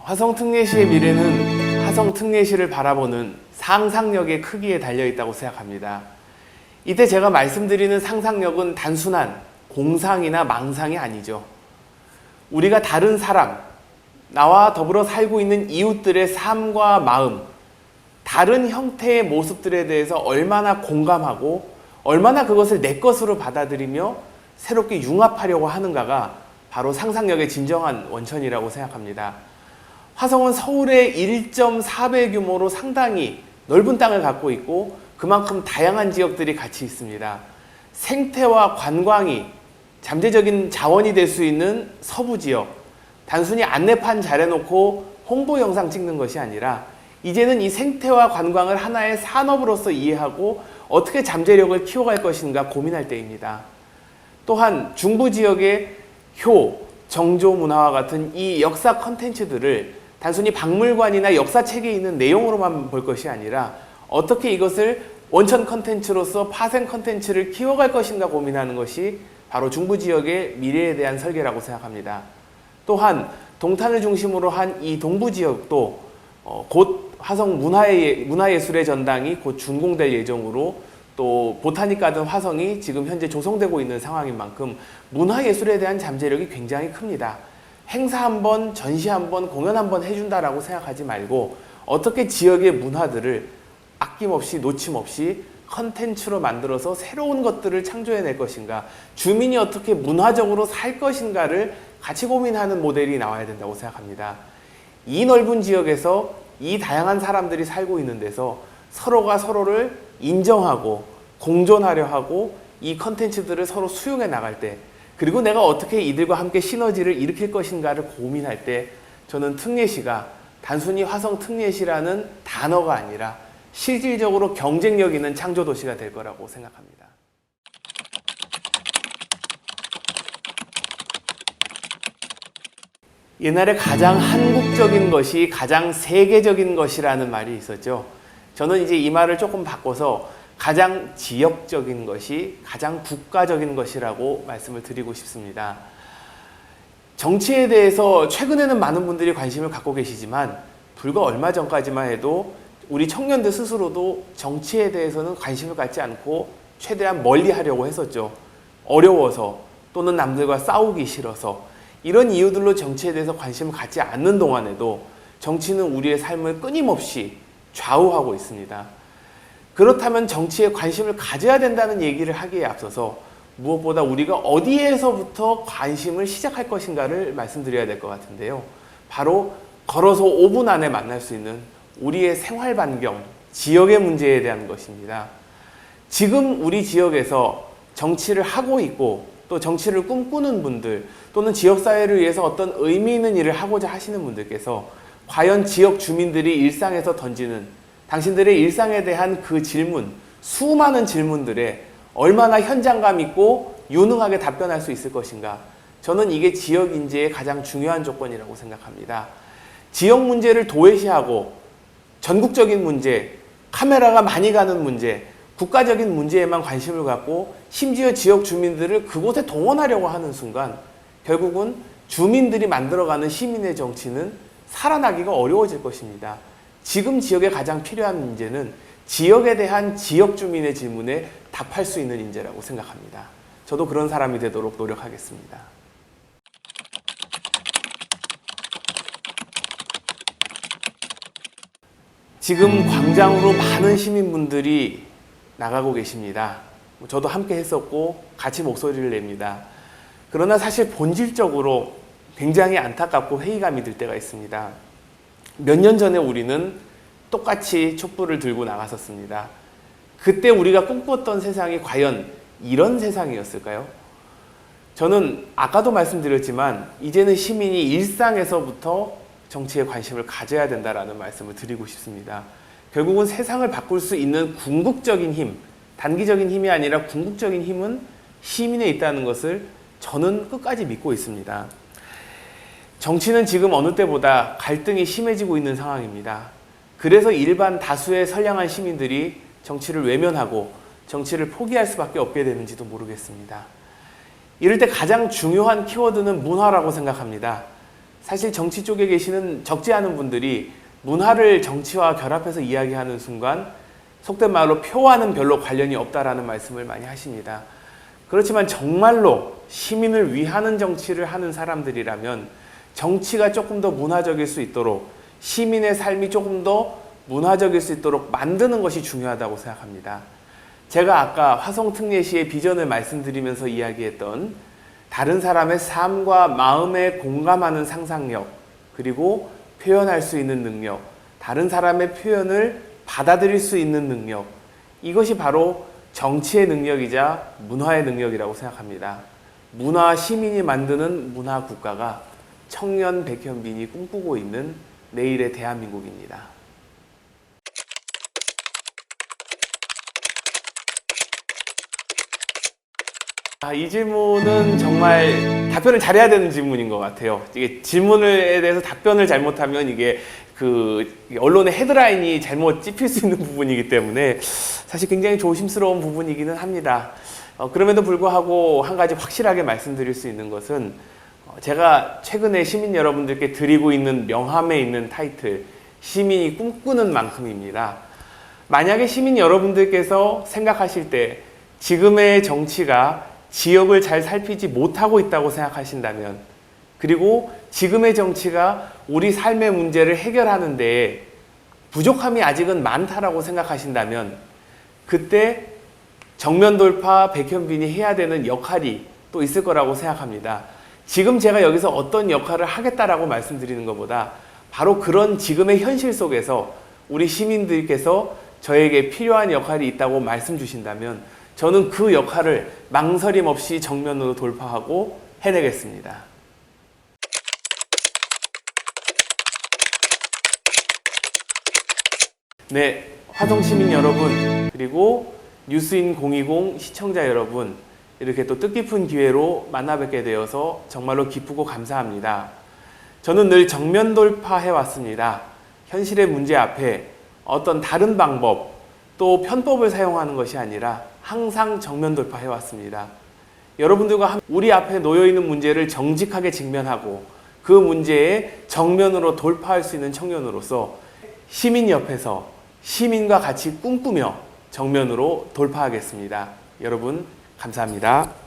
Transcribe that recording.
화성특례시의 미래는 화성특례시를 바라보는 상상력의 크기에 달려있다고 생각합니다. 이때 제가 말씀드리는 상상력은 단순한 공상이나 망상이 아니죠. 우리가 다른 사람, 나와 더불어 살고 있는 이웃들의 삶과 마음, 다른 형태의 모습들에 대해서 얼마나 공감하고 얼마나 그것을 내 것으로 받아들이며 새롭게 융합하려고 하는가가 바로 상상력의 진정한 원천이라고 생각합니다. 화성은 서울의 1.4배 규모로 상당히 넓은 땅을 갖고 있고 그만큼 다양한 지역들이 같이 있습니다. 생태와 관광이 잠재적인 자원이 될 수 있는 서부 지역, 단순히 안내판 잘해놓고 홍보 영상 찍는 것이 아니라 이제는 이 생태와 관광을 하나의 산업으로서 이해하고 어떻게 잠재력을 키워갈 것인가 고민할 때입니다. 또한 중부 지역의 효, 정조 문화와 같은 이 역사 컨텐츠들을 단순히 박물관이나 역사책에 있는 내용으로만 볼 것이 아니라 어떻게 이것을 원천 컨텐츠로서 파생 컨텐츠를 키워갈 것인가 고민하는 것이 바로 중부 지역의 미래에 대한 설계라고 생각합니다. 또한 동탄을 중심으로 한 이 동부 지역도 곧 화성 문화예술의 전당이 곧 준공될 예정으로 또 보타닉 가든 화성이 지금 현재 조성되고 있는 상황인 만큼 문화예술에 대한 잠재력이 굉장히 큽니다. 행사 한번, 전시 한번, 공연 한번 해준다라고 생각하지 말고 어떻게 지역의 문화들을 아낌없이 놓침없이 컨텐츠로 만들어서 새로운 것들을 창조해낼 것인가, 주민이 어떻게 문화적으로 살 것인가를 같이 고민하는 모델이 나와야 된다고 생각합니다. 이 넓은 지역에서 이 다양한 사람들이 살고 있는 데서 서로가 서로를 인정하고 공존하려 하고 이 컨텐츠들을 서로 수용해 나갈 때, 그리고 내가 어떻게 이들과 함께 시너지를 일으킬 것인가를 고민할 때 저는 특례시가 단순히 화성 특례시라는 단어가 아니라 실질적으로 경쟁력 있는 창조도시가 될 거라고 생각합니다. 옛날에 가장 한국적인 것이 가장 세계적인 것이라는 말이 있었죠. 저는 이제 이 말을 조금 바꿔서 가장 지역적인 것이 가장 국가적인 것이라고 말씀을 드리고 싶습니다. 정치에 대해서 최근에는 많은 분들이 관심을 갖고 계시지만 불과 얼마 전까지만 해도 우리 청년들 스스로도 정치에 대해서는 관심을 갖지 않고 최대한 멀리 하려고 했었죠. 어려워서 또는 남들과 싸우기 싫어서 이런 이유들로 정치에 대해서 관심을 갖지 않는 동안에도 정치는 우리의 삶을 끊임없이 좌우하고 있습니다. 그렇다면 정치에 관심을 가져야 된다는 얘기를 하기에 앞서서 무엇보다 우리가 어디에서부터 관심을 시작할 것인가를 말씀드려야 될 것 같은데요. 바로 걸어서 5분 안에 만날 수 있는 우리의 생활 반경, 지역의 문제에 대한 것입니다. 지금 우리 지역에서 정치를 하고 있고 또 정치를 꿈꾸는 분들 또는 지역사회를 위해서 어떤 의미 있는 일을 하고자 하시는 분들께서 과연 지역 주민들이 일상에서 던지는 당신들의 일상에 대한 그 질문, 수많은 질문들에 얼마나 현장감 있고 유능하게 답변할 수 있을 것인가, 저는 이게 지역 인재의 가장 중요한 조건이라고 생각합니다. 지역 문제를 도외시하고 전국적인 문제, 카메라가 많이 가는 문제, 국가적인 문제에만 관심을 갖고 심지어 지역 주민들을 그곳에 동원하려고 하는 순간 결국은 주민들이 만들어가는 시민의 정치는 살아나기가 어려워질 것입니다. 지금 지역에 가장 필요한 인재는 지역에 대한 지역 주민의 질문에 답할 수 있는 인재라고 생각합니다. 저도 그런 사람이 되도록 노력하겠습니다. 지금 광장으로 많은 시민분들이 나가고 계십니다. 저도 함께 했었고 같이 목소리를 냅니다. 그러나 사실 본질적으로 굉장히 안타깝고 회의감이 들 때가 있습니다. 몇 년 전에 우리는 똑같이 촛불을 들고 나갔었습니다. 그때 우리가 꿈꿨던 세상이 과연 이런 세상이었을까요? 저는 아까도 말씀드렸지만 이제는 시민이 일상에서부터 정치에 관심을 가져야 된다는 말씀을 드리고 싶습니다. 결국은 세상을 바꿀 수 있는 궁극적인 힘, 단기적인 힘이 아니라 궁극적인 힘은 시민에 있다는 것을 저는 끝까지 믿고 있습니다. 정치는 지금 어느 때보다 갈등이 심해지고 있는 상황입니다. 그래서 일반 다수의 선량한 시민들이 정치를 외면하고 정치를 포기할 수밖에 없게 되는지도 모르겠습니다. 이럴 때 가장 중요한 키워드는 문화라고 생각합니다. 사실 정치 쪽에 계시는 적지 않은 분들이 문화를 정치와 결합해서 이야기하는 순간 속된 말로 표와는 별로 관련이 없다라는 말씀을 많이 하십니다. 그렇지만 정말로 시민을 위하는 정치를 하는 사람들이라면 정치가 조금 더 문화적일 수 있도록, 시민의 삶이 조금 더 문화적일 수 있도록 만드는 것이 중요하다고 생각합니다. 제가 아까 화성특례시의 비전을 말씀드리면서 이야기했던 다른 사람의 삶과 마음에 공감하는 상상력, 그리고 표현할 수 있는 능력, 다른 사람의 표현을 받아들일 수 있는 능력, 이것이 바로 정치의 능력이자 문화의 능력이라고 생각합니다. 문화 시민이 만드는 문화 국가가 청년 백현빈이 꿈꾸고 있는 내일의 대한민국입니다. 이 질문은 정말 답변을 잘해야 되는 질문인 것 같아요. 이게 질문에 대해서 답변을 잘못하면 이게 언론의 헤드라인이 잘못 찝힐 수 있는 부분이기 때문에 사실 굉장히 조심스러운 부분이기는 합니다. 그럼에도 불구하고 한 가지 확실하게 말씀드릴 수 있는 것은 제가 최근에 시민 여러분들께 드리고 있는 명함에 있는 타이틀, 시민이 꿈꾸는 만큼입니다. 만약에 시민 여러분들께서 생각하실 때 지금의 정치가 지역을 잘 살피지 못하고 있다고 생각하신다면, 그리고 지금의 정치가 우리 삶의 문제를 해결하는 데 부족함이 아직은 많다라고 생각하신다면, 그때 정면 돌파 백현빈이 해야 되는 역할이 또 있을 거라고 생각합니다. 지금 제가 여기서 어떤 역할을 하겠다라고 말씀드리는 것보다 바로 그런 지금의 현실 속에서 우리 시민들께서 저에게 필요한 역할이 있다고 말씀 주신다면 저는 그 역할을 망설임 없이 정면으로 돌파하고 해내겠습니다. 네, 화성시민 여러분, 그리고 뉴스인 020 시청자 여러분, 이렇게 또 뜻깊은 기회로 만나 뵙게 되어서 정말로 기쁘고 감사합니다. 저는 늘 정면 돌파해 왔습니다. 현실의 문제 앞에 어떤 다른 방법, 또 편법을 사용하는 것이 아니라 항상 정면 돌파해 왔습니다. 여러분들과 우리 앞에 놓여있는 문제를 정직하게 직면하고 그 문제에 정면으로 돌파할 수 있는 청년으로서 시민 옆에서 시민과 같이 꿈꾸며 정면으로 돌파하겠습니다. 여러분 감사합니다.